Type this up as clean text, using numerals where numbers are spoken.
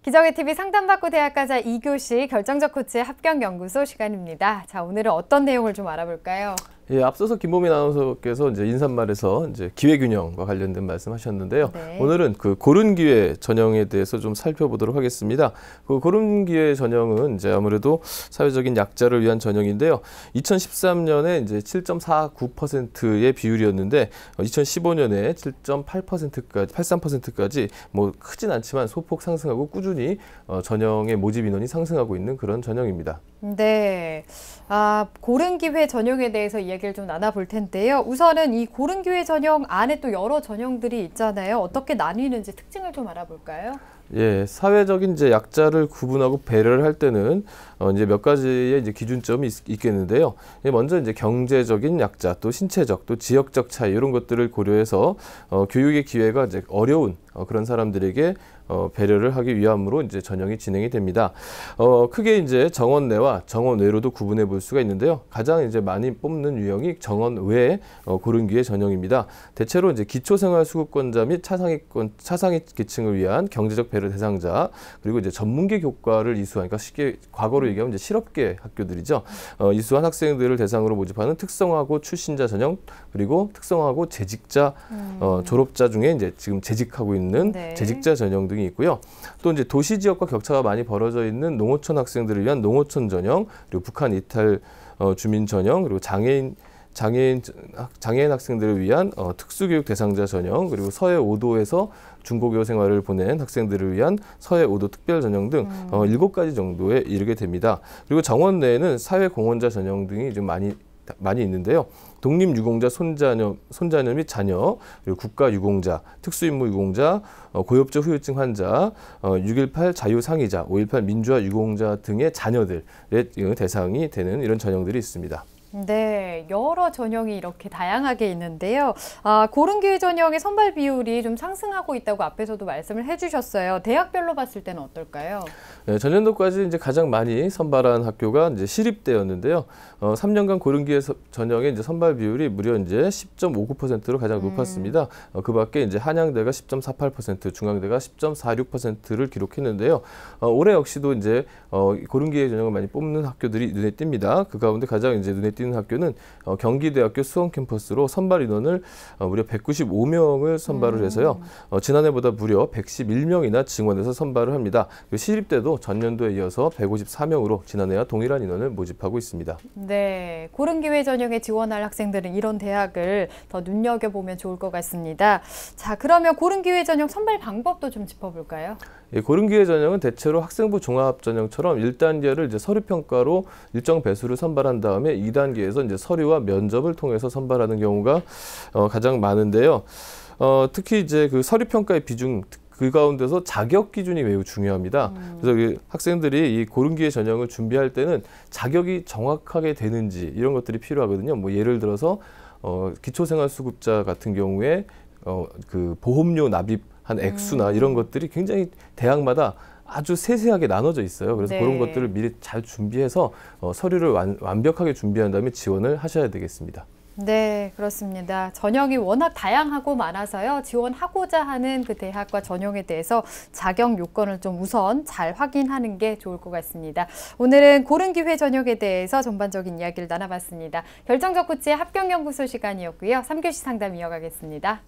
기적의 TV 상담받고 대학 가자 2교시 결정적 코치의 합격연구소 시간입니다. 자, 오늘은 어떤 내용을 좀 알아볼까요? 예, 앞서서 김보민 아나운서께서 이제 인사말에서 이제 기회균형과 관련된 말씀하셨는데요. 네. 오늘은 그 고른 기회 전형에 대해서 좀 살펴보도록 하겠습니다. 그 고른 기회 전형은 이제 아무래도 사회적인 약자를 위한 전형인데요. 2013년에 이제 7.49%의 비율이었는데 2015년에 7.8%까지 83%까지 뭐 크진 않지만 소폭 상승하고 꾸준히 전형의 모집 인원이 상승하고 있는 그런 전형입니다. 네. 고른 기회 전형에 대해서 이야기를 좀 나눠볼 텐데요. 우선은 이 고른 기회 전형 안에 또 여러 전형들이 있잖아요. 어떻게 나뉘는지 특징을 좀 알아볼까요? 예, 사회적인 이제 약자를 구분하고 배려를 할 때는 이제 몇 가지의 이제 기준점이 있겠는데요. 먼저 이제 경제적인 약자, 또 신체적, 또 지역적 차이 이런 것들을 고려해서 교육의 기회가 이제 어려운 그런 사람들에게 배려를 하기 위함으로 이제 전형이 진행이 됩니다. 크게 이제 정원 내와 정원 외로도 구분해 볼 수가 있는데요. 가장 이제 많이 뽑는 유형이 정원 외의 고른 기회 전형입니다. 대체로 이제 기초생활수급권자 및 차상위 계층을 위한 경제적 배려 대상자, 그리고 이제 전문계 교과를 이수한, 그러니까 쉽게 과거로 얘기하면 이제 실업계 학교들이죠. 이수한 학생들을 대상으로 모집하는 특성화고 출신자 전형, 그리고 특성화고 재직자 졸업자 중에 이제 지금 재직하고 있는 네. 재직자 전형 등이 있고요. 또 이제 도시 지역과 격차가 많이 벌어져 있는 농어촌 학생들을 위한 농어촌 전형, 그리고 북한 이탈 주민 전형, 그리고 장애인 학생들을 위한 특수교육 대상자 전형, 그리고 서해 5도에서 중고교 생활을 보낸 학생들을 위한 서해 5도 특별 전형 등 7가지 정도에 이르게 됩니다. 그리고 정원 내에는 사회 공헌자 전형 등이 좀 많이 있는데요. 독립유공자 손자녀 및 자녀, 그리고 국가유공자, 특수임무 유공자, 고엽적 후유증 환자, 6.18 자유상의자, 5.18 민주화 유공자 등의 자녀들의 대상이 되는 이런 전형들이 있습니다. 네, 여러 전형이 이렇게 다양하게 있는데요. 고른 기회 전형의 선발 비율이 좀 상승하고 있다고 앞에서도 말씀을 해주셨어요. 대학별로 봤을 때는 어떨까요? 네, 전년도까지 이제 가장 많이 선발한 학교가 이제 시립대였는데요. 3년간 고른 기회 전형의 이제 선발 비율이 무려 이제 10.59%로 가장 높았습니다. 그 밖에 이제 한양대가 10.48%, 중앙대가 10.46%를 기록했는데요. 올해 역시도 이제 고른 기회 전형을 많이 뽑는 학교들이 눈에 띕니다. 그 가운데 가장 이제 눈에 띄는 학교는 경기대학교 수원 캠퍼스로 선발 인원을 무려 195명을 선발을 해서요. 지난해보다 무려 111명이나 증원해서 선발을 합니다. 시립대도 전년도에 이어서 154명으로 지난해와 동일한 인원을 모집하고 있습니다. 네, 고른 기회 전형에 지원할 학생들은 이런 대학을 더 눈여겨보면 좋을 것 같습니다. 자, 그러면 고른 기회 전형 선발 방법도 좀 짚어볼까요? 예, 고른 기회 전형은 대체로 학생부 종합 전형처럼 1단계를 이제 서류 평가로 일정 배수를 선발한 다음에 2단계에서 이제 서류와 면접을 통해서 선발하는 경우가 가장 많은데요. 특히 이제 그 서류 평가의 비중, 그 가운데서 자격 기준이 매우 중요합니다. 그래서 학생들이 이 고른 기회 전형을 준비할 때는 자격이 정확하게 되는지 이런 것들이 필요하거든요. 뭐 예를 들어서 기초생활수급자 같은 경우에 그 보험료 납입한 액수나 이런 것들이 굉장히 대학마다 아주 세세하게 나눠져 있어요. 그래서 네. 그런 것들을 미리 잘 준비해서 서류를 완벽하게 준비한 다음에 지원을 하셔야 되겠습니다. 네, 그렇습니다. 전형이 워낙 다양하고 많아서요. 지원하고자 하는 그 대학과 전형에 대해서 자격 요건을 좀 우선 잘 확인하는 게 좋을 것 같습니다. 오늘은 고른 기회 전형에 대해서 전반적인 이야기를 나눠봤습니다. 결정적 코치의 합격연구소 시간이었고요. 3교시 상담 이어가겠습니다.